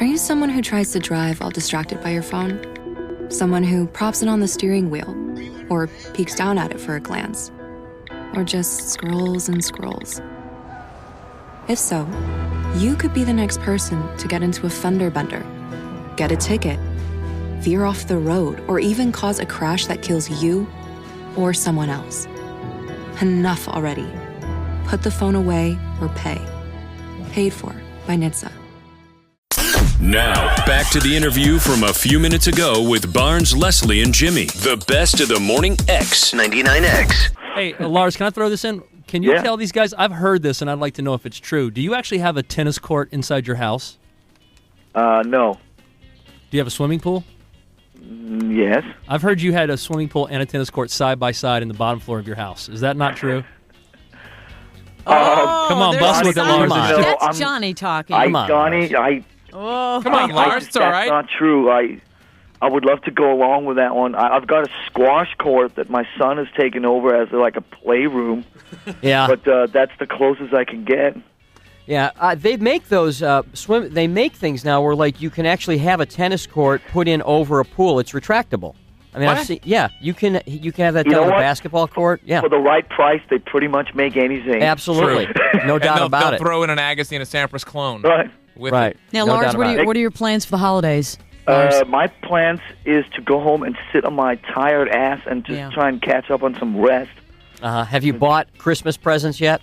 Are you someone who tries to drive while distracted by your phone? Someone who props it on the steering wheel or peeks down at it for a glance? Or just scrolls and scrolls? If so, you could be the next person to get into a fender bender, get a ticket, veer off the road, or even cause a crash that kills you or someone else. Enough already. Put the phone away or pay. Paid for by NHTSA. Now, back to the interview from a few minutes ago with Barnes, Leslie, and Jimmy. The best of the morning X. 99X. Hey, Lars, can I throw this in? Can you tell these guys, I've heard this and I'd like to know if it's true. Do you actually have a tennis court inside your house? No. Do you have a swimming pool? Yes. I've heard you had a swimming pool and a tennis court side by side in the bottom floor of your house. Is that not true? Come on, bust with it, Lars. That's Johnny talking. Johnny, Come on, Lars. It's all right. That's not true. I would love to go along with that one. I've got a squash court that my son has taken over as like a playroom. Yeah. But that's the closest I can get. Yeah, they make those They make things now where like you can actually have a tennis court put in over a pool. It's retractable. I mean, I've seen. Yeah, you can have that done on a basketball court. Yeah, for the right price, they pretty much make anything. Absolutely, no doubt about they'll it. Throw in an Agassi and a Sampras clone. Right. Right. Now, Lars, what are your plans for the holidays? My plans is to go home and sit on my tired ass and just try and catch up on some rest. Have you bought Christmas presents yet?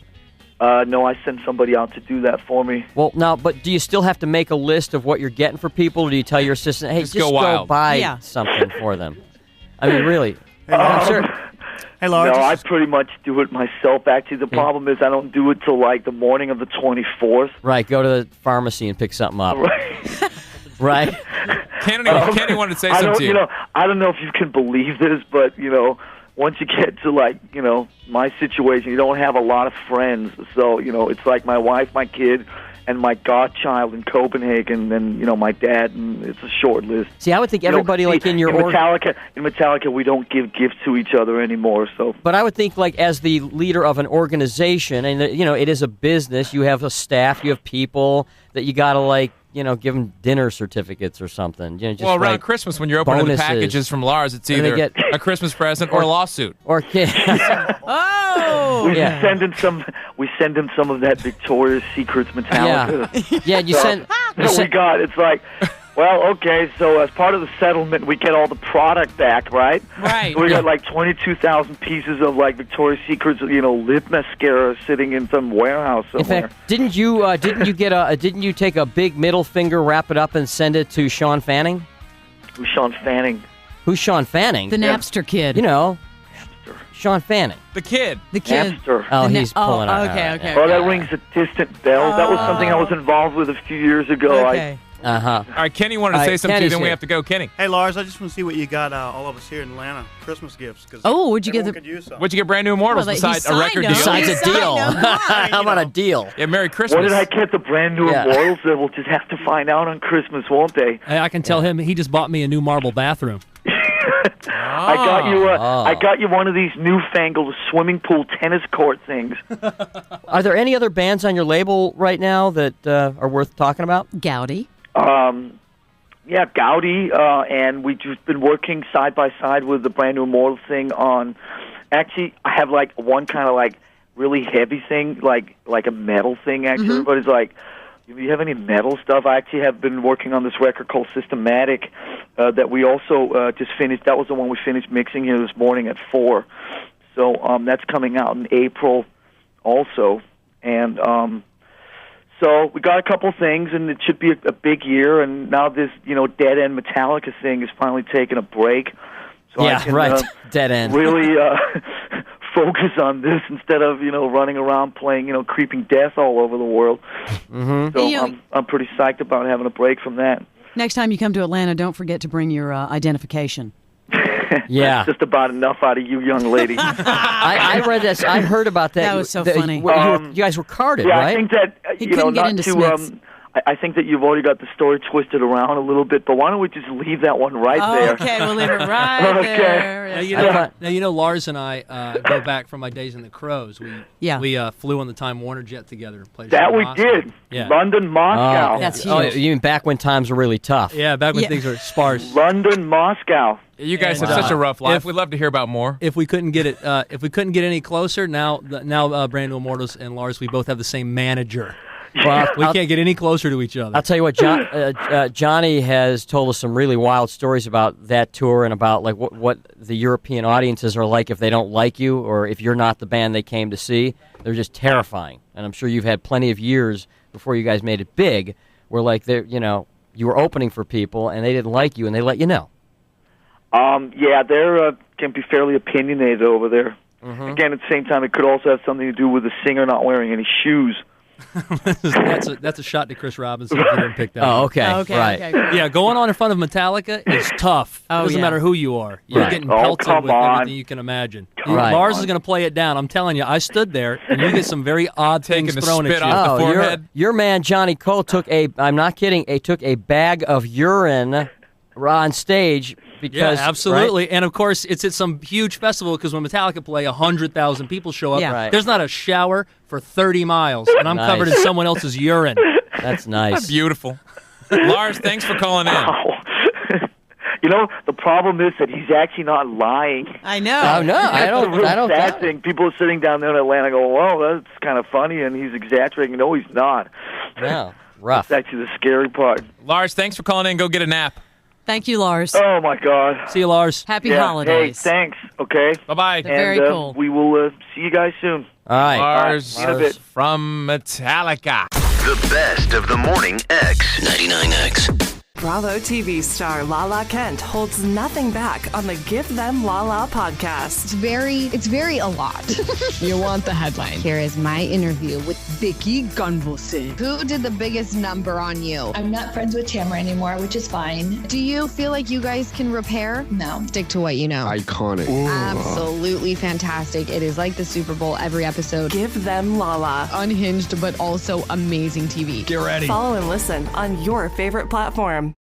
No, I sent somebody out to do that for me. Well, now, but do you still have to make a list of what you're getting for people, or do you tell your assistant, hey, just go buy something for them? I mean, really. I'm sure. Hey, Lars. No, I pretty much do it myself. Actually, the problem is I don't do it till like the morning of the 24th. Right, go to the pharmacy and pick something up. Right. Right. Kenny wanted to say something to you. I don't know if you can believe this, but, once you get to, like, my situation, you don't have a lot of friends. So, it's like my wife, my kid, and my godchild in Copenhagen, and, my dad, and it's a short list. See, I would think everybody, in your... In Metallica, we don't give gifts to each other anymore, so... But I would think, as the leader of an organization, and, it is a business, you have a staff, you have people that you got to, give them dinner certificates or something. Just around Christmas, when you're opening the packages from Lars, it's either a Christmas present or a lawsuit. Or kids. We send him some of that Victoria's Secrets Metallica. Yeah, you send... we got. It's like, well, okay, so as part of the settlement, we get all the product back, right? Right. We got like 22,000 pieces of Victoria's Secrets, lip mascara sitting in some warehouse somewhere. In fact, didn't you take a big middle finger, wrap it up, and send it to Sean Fanning? Who's Sean Fanning? Who's Sean Fanning? The Napster kid. Sean Fanning. The kid. Napster. Oh, he's pulling out. Okay. Oh, that rings a distant bell. That was something I was involved with a few years ago. Okay. All right, Kenny wanted to say something to you, then we have to go. Kenny. Hey, Lars, I just want to see what you got all of us here in Atlanta, Christmas gifts. What'd you get? What'd you get Brand New Immortals besides a record deal? Besides a deal. How about a deal? Yeah, Merry Christmas. What did I get the Brand New Immortals? We'll just have to find out on Christmas, won't they? I can tell him he just bought me a new marble bathroom. I got you one of these newfangled swimming pool tennis court things. Are there any other bands on your label right now that are worth talking about? Gowdy. Yeah, Gowdy, and we've just been working side by side with the Brand New Immortals thing on... Actually, I have one kind of really heavy thing, like a metal thing, actually. Mm-hmm. Everybody's like, do you have any metal stuff? I actually have been working on this record called Systematic that we also just finished. That was the one we finished mixing here this morning at 4. So that's coming out in April also. And so we got a couple things, and it should be a big year. And now this, Dead End Metallica thing is finally taking a break. So I can, Dead End. Really focus on this instead of running around playing Creeping Death all over the world. Mm-hmm. So I'm pretty psyched about having a break from that. Next time you come to Atlanta, don't forget to bring your identification. Yeah. That's just about enough out of you, young lady. I read this. I heard about that. That was so funny. You guys were carded, yeah, right? I think that he couldn't get into Smith's. I think that you've already got the story twisted around a little bit, but why don't we just leave that one right there? Okay, we'll leave it right there. Now, you know, Lars and I go back from my days in the Crows. We flew on the Time Warner jet together. That we did. Yeah. London, Moscow. That's huge. Oh, you mean back when times were really tough? Yeah, back when things were sparse. London, Moscow. You guys have such a rough life. We'd love to hear about more. If we couldn't get it, if we couldn't get any closer, now Brand New Immortals and Lars, we both have the same manager. Well, we can't get any closer to each other. I'll tell you what, Johnny has told us some really wild stories about that tour and about like what the European audiences are like if they don't like you or if you're not the band they came to see. They're just terrifying, and I'm sure you've had plenty of years before you guys made it big, where like you were opening for people and they didn't like you and they let you know. Yeah, they can be fairly opinionated over there. Mm-hmm. Again, at the same time, it could also have something to do with the singer not wearing any shoes. that's a shot to Chris Robinson if you didn't pick that. Oh, okay. Right. Okay. Yeah, going on in front of Metallica is tough. It doesn't matter who you are. You're getting pelted with everything you can imagine. Lars is going to play it down. I'm telling you, I stood there, and you get some very odd things thrown at you. Off the forehead. Your man Johnny Colt took I'm not kidding, took a bag of urine on stage. Because, absolutely. Right? And, of course, it's at some huge festival because when Metallica play, 100,000 people show up. Yeah. Right. There's not a shower for 30 miles, and I'm covered in someone else's urine. That's nice. That's beautiful. Lars, thanks for calling in. You know, the problem is that he's actually not lying. I know. Oh, no, I don't sad thing. People are sitting down there in Atlanta going, well, that's kind of funny, and he's exaggerating. No, he's not. No, rough. That's actually the scary part. Lars, thanks for calling in. Go get a nap. Thank you, Lars. Oh, my God. See you, Lars. Happy holidays. Hey, thanks. Okay. Bye-bye. Very cool. We will see you guys soon. All right. Lars Lars from Metallica. The best of the Morning X. 99X. Bravo TV star Lala Kent holds nothing back on the Give Them Lala podcast. It's very a lot. You want the headline. Here is my interview with Vicky Gunvalson. Who did the biggest number on you? I'm not friends with Tamara anymore, which is fine. Do you feel like you guys can repair? No. Stick to what you know. Iconic. Absolutely fantastic. It is like the Super Bowl every episode. Give Them Lala. Unhinged, but also amazing TV. Get ready. Follow and listen on your favorite platform.